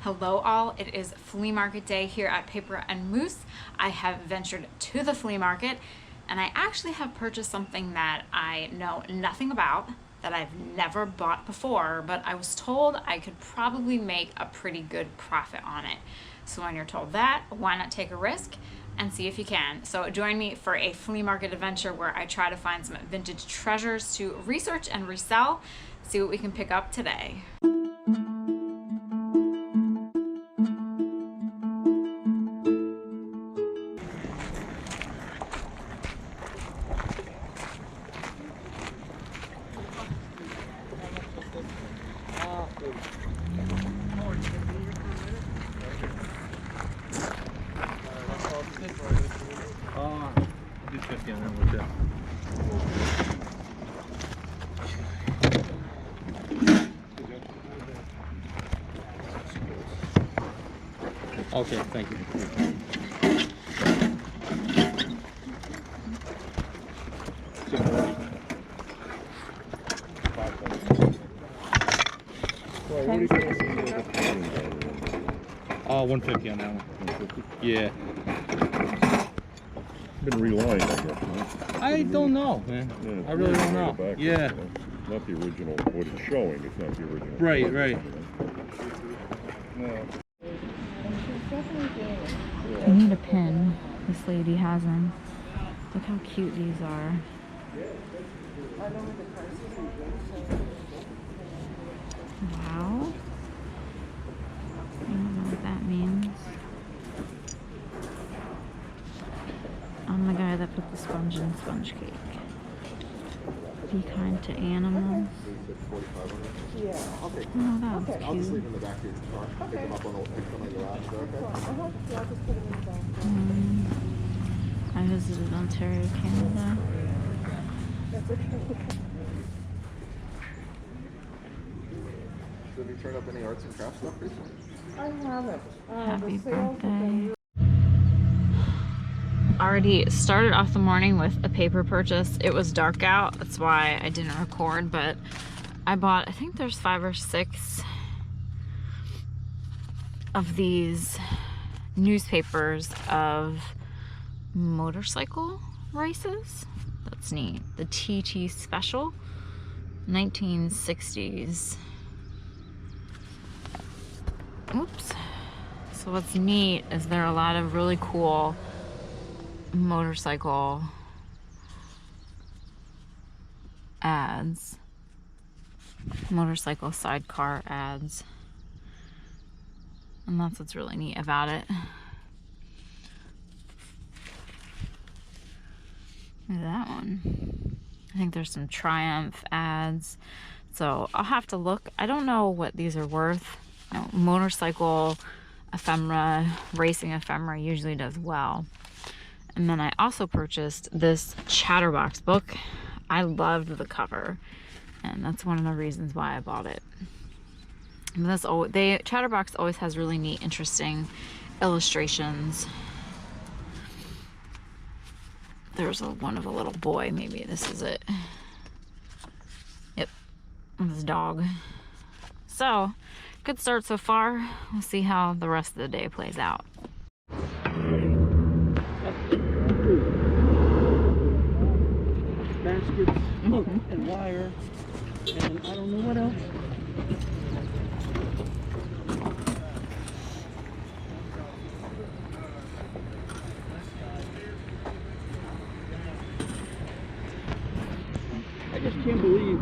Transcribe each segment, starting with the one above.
Hello all, it is flea market day here at Paper and Moose. I have ventured to the flea market and I actually have purchased something that I know nothing about, that I've never bought before, but I was told I could probably make a pretty good profit on it. So when you're told that, why not take a risk and see if you can. So join me for a flea market adventure where I try to find some vintage treasures to research and resell, see what we can pick up today. Okay, thank you. Oh, 150 on that one. 150? Yeah. Been relined, I guess, huh? I don't know, man. Yeah, I really don't know. back, Yeah. Not the original. What it's showing, it's not the original. Right, right. No. I need a pin. This lady has them. Look how cute these are. Wow. I don't know what that means. I'm the guy that put the sponge in sponge cake. Be kind to animals. Yeah. Okay. Oh, that was I'll just cute. leave them in the back of your car. Pick them up on your lap. Is that okay? Yeah, I'll just put them in the back. I visited Ontario, Canada. That's okay. So have you turned up any arts and crafts stuff recently? I haven't. Happy The sales have been birthday. Already started off the morning with a paper purchase. It was dark out, that's why I didn't record, but I bought, I think there's 5 or 6 of these newspapers of motorcycle races. That's neat. The TT Special 1960s. Oops. So what's neat is there are a lot of really cool motorcycle ads, motorcycle sidecar ads, and that's what's really neat about it. Look at that one. I think there's some Triumph ads, so I'll have to look. I don't know what these are worth. You know, motorcycle ephemera, racing ephemera usually does well. And then I also purchased this Chatterbox book. I loved the cover, and that's one of the reasons why I bought it. And that's Chatterbox always has really neat, interesting illustrations. There's one of a little boy. Maybe this is it. Yep, this dog. So, good start so far. We'll see how the rest of the day plays out. Baskets, and wire, and I don't know what else. I just can't believe.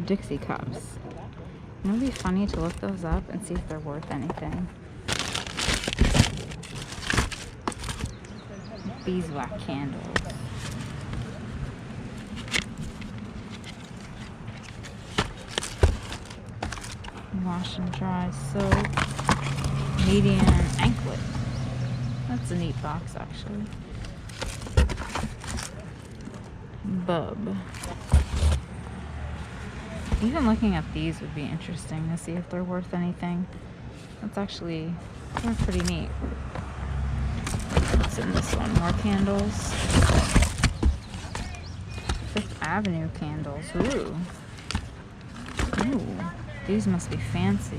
Dixie cups. It would be funny to look those up and see if they're worth anything. Beeswax candles. Wash and dry soap. Medium anklet. That's a neat box, actually. Bub. Even looking at these would be interesting to see if they're worth anything. They're pretty neat. What's in this one? More candles. Fifth Avenue candles. Ooh. Ooh. These must be fancy.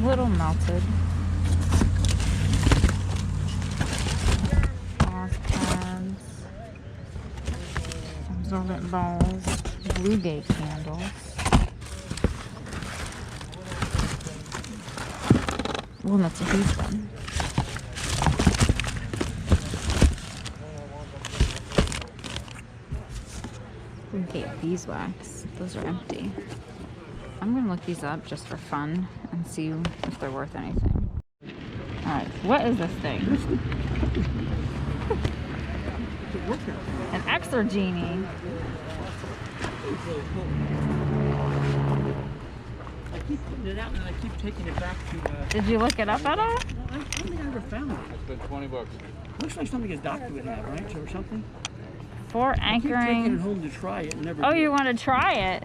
Little melted. Floss pads. Absorbent balls. Blue gate candles. Well, that's a huge one. Blue gate beeswax. Those are empty. I'm gonna look these up just for fun and see if they're worth anything. Alright, what is this thing? An extra genie. I keep putting it out and I keep taking it back to, Did you look it up at all? I don't think I ever found it. It's been 20 bucks. Looks like something a doctor would have, right? Or something. For I keep taking it anchoring. home to try it and never Oh, do. you want to try it?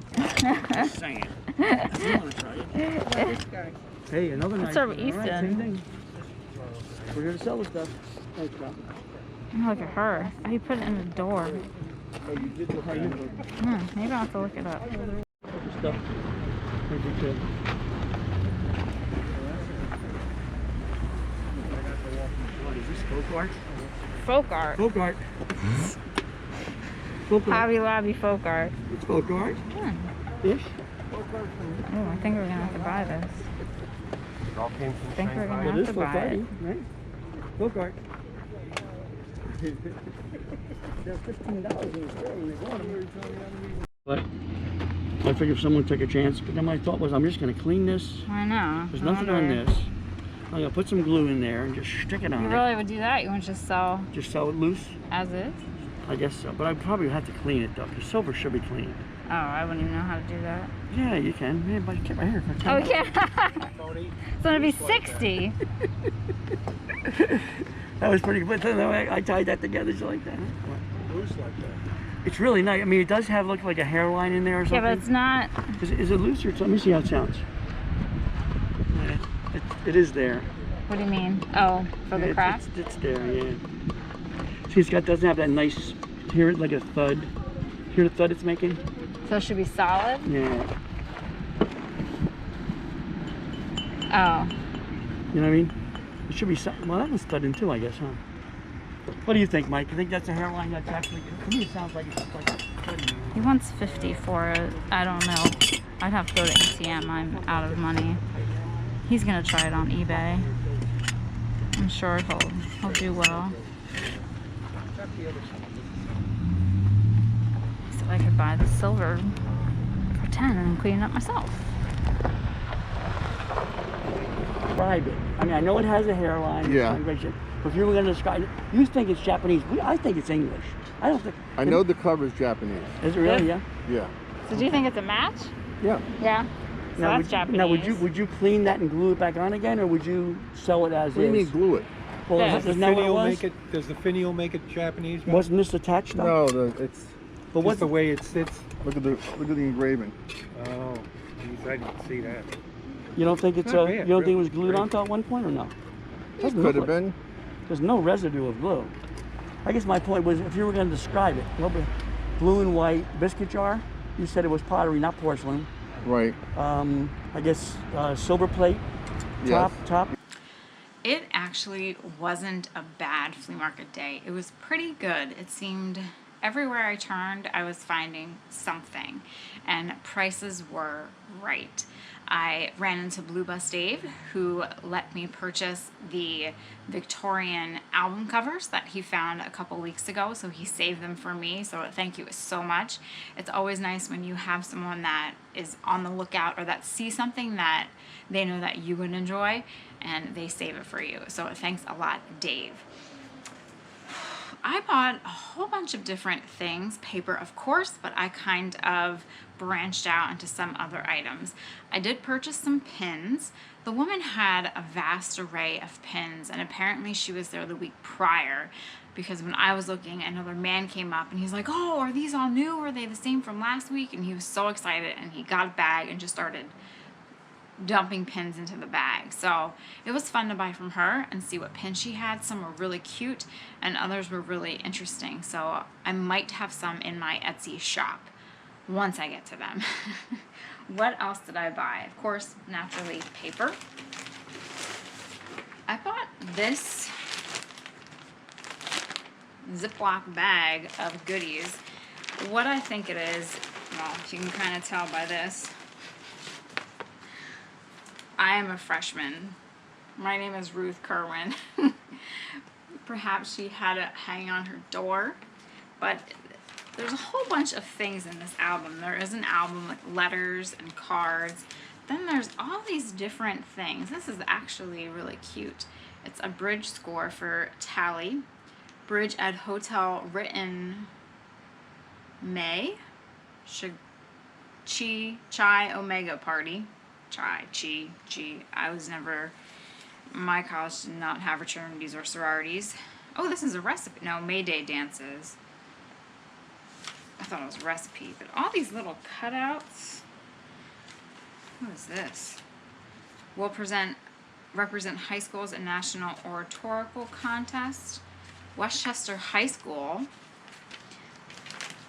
Just saying. You want to try it? Hey, another nice sort one. of All right, Easton. same thing. We're here to sell this stuff. Thanks, John. Look at her. Oh, you put it in the door. Oh, you did the high number. Maybe I'll have to look it up. Stuff. Thank you, too. What is this, folk art? Folk art. Folk art. Folk art. Hobby Lobby folk art. It's folk art. Ish. Oh, I think we're gonna have to buy this. It all came from I think we're Shanghai. gonna It have is to folk buy art, it. right? Folk art. They're $15 in the store when they bought them. But I figured if someone took a chance, but then my thought was I'm just going to clean this. I know. There's I nothing on wonder- this. I'm going to put some glue in there and just stick it on You it. really would do that? You want to just sell Just sell it loose? as is? I guess so. But I probably have to clean it though, because silver should be clean. Oh, I wouldn't even know how to do that. Yeah, you can. Man, but get right here. Oh, yeah. It's gonna be 60. That was pretty good. I tied that together just like that. Loose like that. It's really nice. I mean, it does have look like a hairline in there or something. Yeah, but it's not. Is it loose or something? Let me see how it sounds. Yeah, it is there. What do you mean? Oh, for the craft? It's there, yeah. See, doesn't have that nice, hear it like a thud. Hear the thud it's making? So it should be solid? Yeah. Oh. You know what I mean? It should be, well, that was thudding too, I guess, huh? What do you think, Mike? You think that's a hairline that's actually, to me it sounds like it's like a thudding. He wants 50 for it. I don't know. I'd have to go to ATM. I'm out of money. He's gonna try it on eBay. I'm sure he'll do well. So I could buy the silver for 10 and clean it up myself. Describe it. I mean, I know it has a hairline. Yeah. But if you were going to describe it, you think it's Japanese. I think it's English. I don't think. I know the cover's Japanese. Is it really? Yeah. Yeah. So do you think it's a match? Yeah. Yeah. So Now, that's Japanese. Now, would you clean that and glue it back on again, or would you sell it as What do you is? mean glue it? Well, Yeah. isn't that what it was? Does the finial make it Japanese? Wasn't this attached? Though? No, it's But what's the way it sits? look at the engraving. Oh, geez, I didn't see that. You don't think it's Not you bad, don't think it was really. glued Great. onto at one point or no? It Doesn't could look have like- been. There's no residue of glue. I guess my point was, if you were going to describe it, blue and white biscuit jar. You said it was pottery, not porcelain. Right. I guess silver plate. Yes. Top. It actually wasn't a bad flea market day. It was pretty good. It seemed everywhere I turned, I was finding something, and prices were right. I ran into Blue Bus Dave, who let me purchase the Victorian album covers that he found a couple weeks ago, so he saved them for me, so thank you so much. It's always nice when you have someone that is on the lookout or that sees something that they know that you would enjoy, and they save it for you. So thanks a lot, Dave. I bought a whole bunch of different things, paper of course, but I kind of branched out into some other items. I did purchase some pins. The woman had a vast array of pins, and apparently she was there the week prior, because when I was looking, another man came up and he's like, "Oh, are these all new? Are they the same from last week?" And he was so excited, and he got a bag and just started dumping pins into the bag. So it was fun to buy from her and see what pins she had. Some were really cute and others were really interesting. So I might have some in my Etsy shop. once I get to them. What else did I buy? Of course, naturally, paper. I bought this Ziploc bag of goodies. What I think it is, well, you can kind of tell by this. I am a freshman. My name is Ruth Kerwin. Perhaps she had it hanging on her door, but there's a whole bunch of things in this album. There is an album with letters and cards. Then there's all these different things. This is actually really cute. It's a bridge score for Tally. Bridge at Hotel written May. Chi Omega Party. Chi. I was never, my college did not have fraternities or sororities. Oh, this is a recipe. No, May Day dances. I thought it was a recipe, but all these little cutouts. What is this? Will represent high schools in National Oratorical Contest. Westchester High School.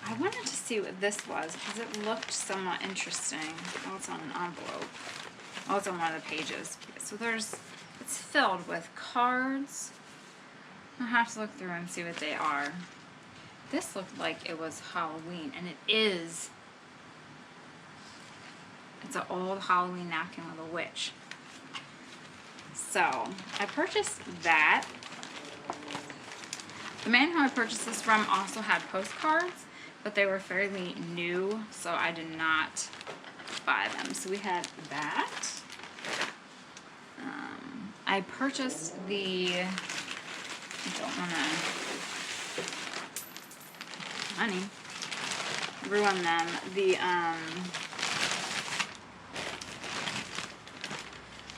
I wanted to see what this was because it looked somewhat interesting. Oh, it's on an envelope. Oh, it's on one of the pages. So it's filled with cards. I'll have to look through and see what they are. This looked like it was Halloween, and it is. It's an old Halloween napkin with a witch. So, I purchased that. The man who I purchased this from also had postcards, but they were fairly new, so I did not buy them. So we had that. I purchased I don't want to, honey, ruin them.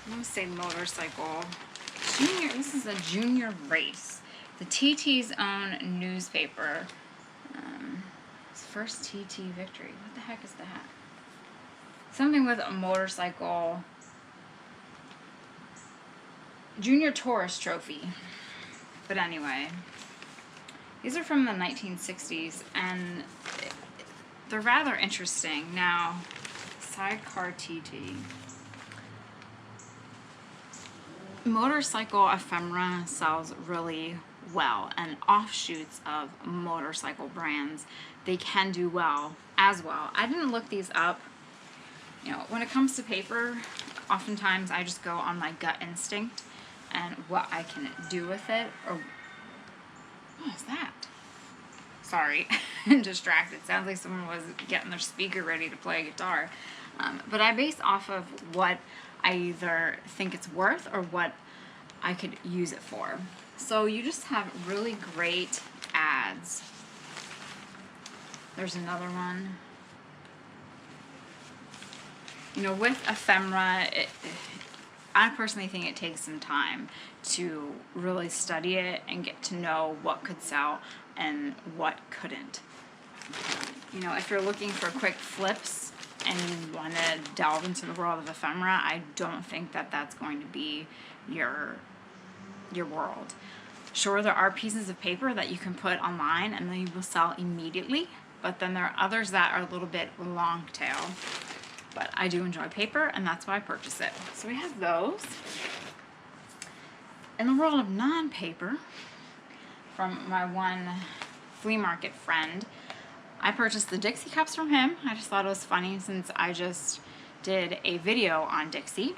I'm going to say motorcycle. This is a junior race. The TT's own newspaper. His first TT victory. What the heck is that? Something with a motorcycle. Junior Tourist Trophy. But anyway, these are from the 1960s, and they're rather interesting. Now, sidecar TT. Motorcycle ephemera sells really well, and offshoots of motorcycle brands, they can do well as well. I didn't look these up. You know, when it comes to paper, oftentimes I just go on my gut instinct and what I can do with it. Or what is that? Sorry, I'm distracted. Sounds like someone was getting their speaker ready to play guitar. But I base off of what I either think it's worth or what I could use it for. So you just have really great ads. There's another one. You know, with ephemera, I personally think it takes some time to really study it and get to know what could sell and what couldn't. You know, if you're looking for quick flips and you want to delve into the world of ephemera, I don't think that that's going to be your world. Sure, there are pieces of paper that you can put online and they will sell immediately, but then there are others that are a little bit long tail. But I do enjoy paper, and that's why I purchase it. So we have those. In the world of non-paper, from my one flea market friend, I purchased the Dixie cups from him. I just thought it was funny since I just did a video on Dixie.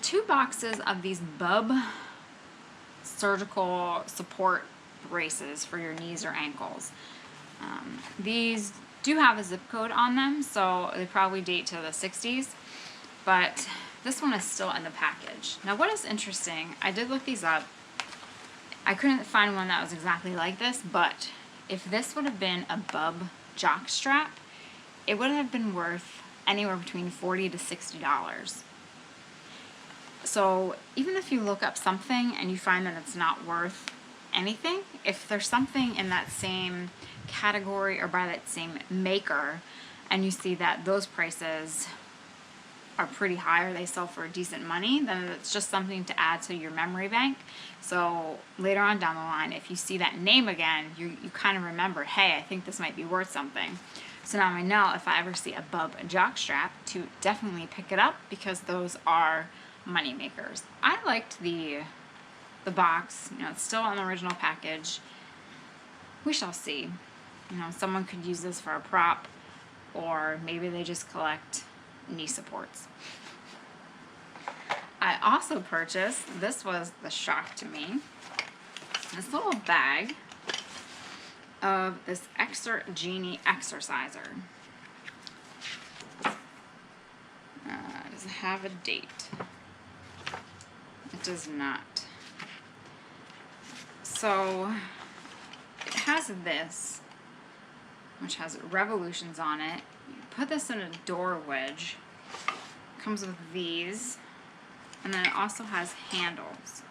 2 boxes of these Bub surgical support braces for your knees or ankles. These do have a zip code on them, so they probably date to the 60s, but this one is still in the package. Now what is interesting, I did look these up. I couldn't find one that was exactly like this, but if this would have been a Bub jock strap, it would have been worth anywhere between $40 to $60. So even if you look up something and you find that it's not worth anything, if there's something in that same category or by that same maker and you see that those prices are pretty high or they sell for decent money, then it's just something to add to your memory bank. So later on down the line, if you see that name again, you kind of remember, hey, I think this might be worth something. So now I know if I ever see a bub jockstrap to definitely pick it up, because those are money makers. I liked the box. You know, it's still on the original package. We shall see. You know, someone could use this for a prop, or maybe they just collect knee supports. I also purchased, this was the shock to me, this little bag of this Extra Genie Exerciser. Does it have a date? It does not. So it has this, which has revolutions on it. You put this in a door wedge. Comes with these, and then it also has handles.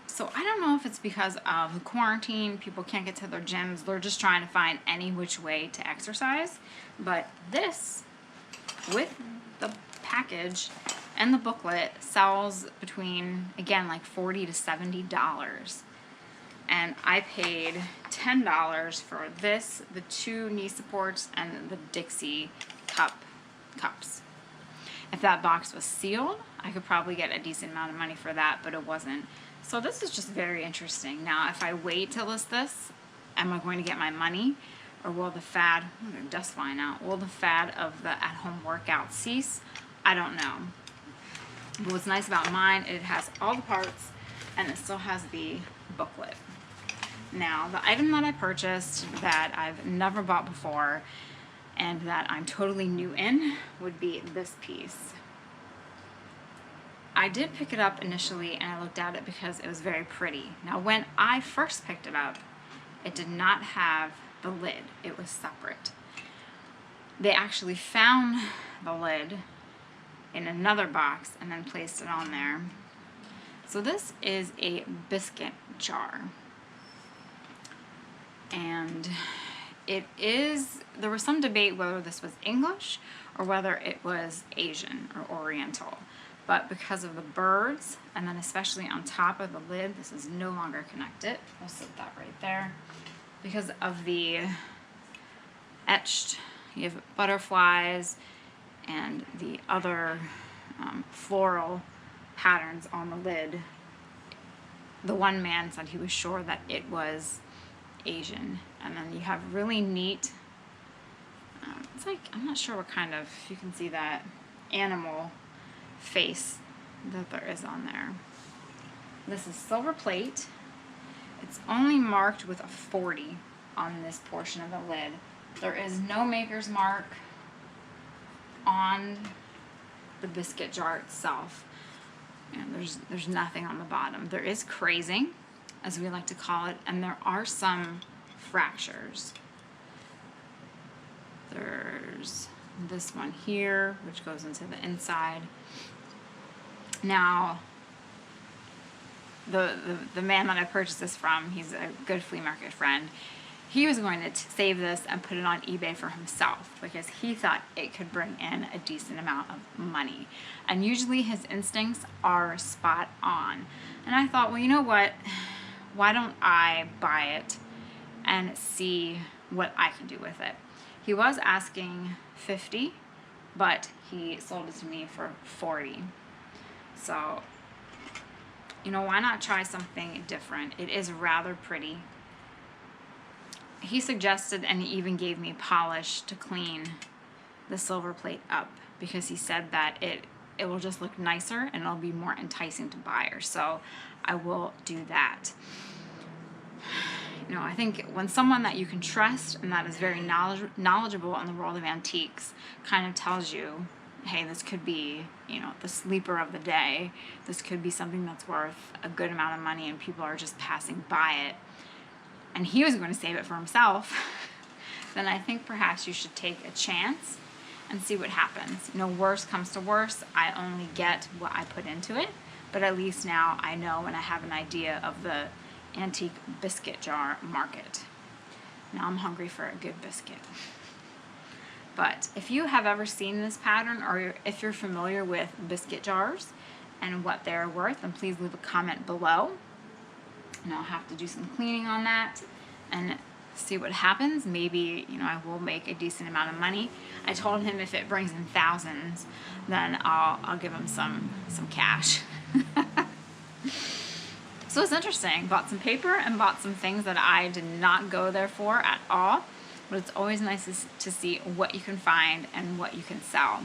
So I don't know if it's because of the quarantine, people can't get to their gyms, they're just trying to find any which way to exercise. But this, with the package and the booklet, sells between, again, like $40 to $70. And I paid $10 for this, the 2 knee supports, and the Dixie cups. If that box was sealed, I could probably get a decent amount of money for that, but it wasn't. So this is just very interesting. Now, if I wait to list this, am I going to get my money? Or will the fad, dust flying out, will the fad of the at-home workout cease? I don't know. But what's nice about mine, it has all the parts, and it still has the booklet. Now, the item that I purchased that I've never bought before and that I'm totally new in would be this piece. I did pick it up initially and I looked at it because it was very pretty. Now, when I first picked it up, it did not have the lid. It was separate. They actually found the lid in another box and then placed it on there. So this is a biscuit jar. And there was some debate whether this was English or whether it was Asian or Oriental. But because of the birds, and then especially on top of the lid, this is no longer connected. We'll set that right there. Because of the etched, you have butterflies and the other floral patterns on the lid. The one man said he was sure that it was Asian. And then you have really neat, it's like, I'm not sure what kind of, you can see that animal face that there is on there. This is silver plate. It's only marked with a 40 on this portion of the lid. There is no maker's mark on the biscuit jar itself. And there's nothing on the bottom. There is crazing, as we like to call it, and there are some fractures. There's this one here, which goes into the inside. Now, the man that I purchased this from, he's a good flea market friend. He was going to save this and put it on eBay for himself because he thought it could bring in a decent amount of money. And usually his instincts are spot on. And I thought, well, you know what? Why don't I buy it and see what I can do with it? He was asking $50, but he sold it to me for $40. So, you know, why not try something different? It is rather pretty. He suggested, and he even gave me polish to clean the silver plate up because he said that it will just look nicer and it'll be more enticing to buyers. So I will do that. You know, I think when someone that you can trust and that is very knowledgeable in the world of antiques kind of tells you, hey, this could be, you know, the sleeper of the day. This could be something that's worth a good amount of money and people are just passing by it. And he was going to save it for himself. Then I think perhaps you should take a chance and see what happens. You know, worst comes to worst, I only get what I put into it. But at least now I know and I have an idea of the antique biscuit jar market. Now I'm hungry for a good biscuit. But if you have ever seen this pattern or if you're familiar with biscuit jars and what they're worth, then please leave a comment below. And I'll have to do some cleaning on that and see what happens. Maybe, you know, I will make a decent amount of money. I told him if it brings in thousands, then I'll give him some cash. So it's interesting. Bought some paper and bought some things that I did not go there for at all. But it's always nice to see what you can find and what you can sell.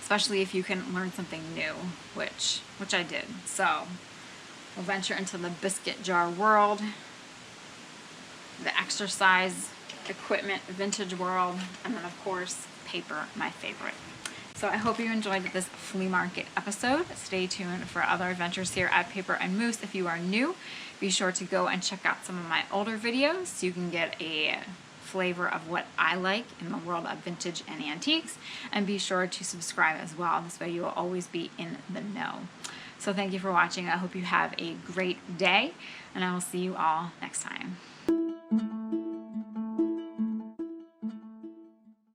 Especially if you can learn something new, which I did. So we'll venture into the biscuit jar world, the exercise equipment vintage world, and then of course paper, my favorite. So I hope you enjoyed this flea market episode. Stay tuned for other adventures here at Paper and Moose. If you are new, be sure to go and check out some of my older videos so you can get a flavor of what I like in the world of vintage and antiques. And be sure to subscribe as well. This way you will always be in the know. So thank you for watching. I hope you have a great day, and I will see you all next time.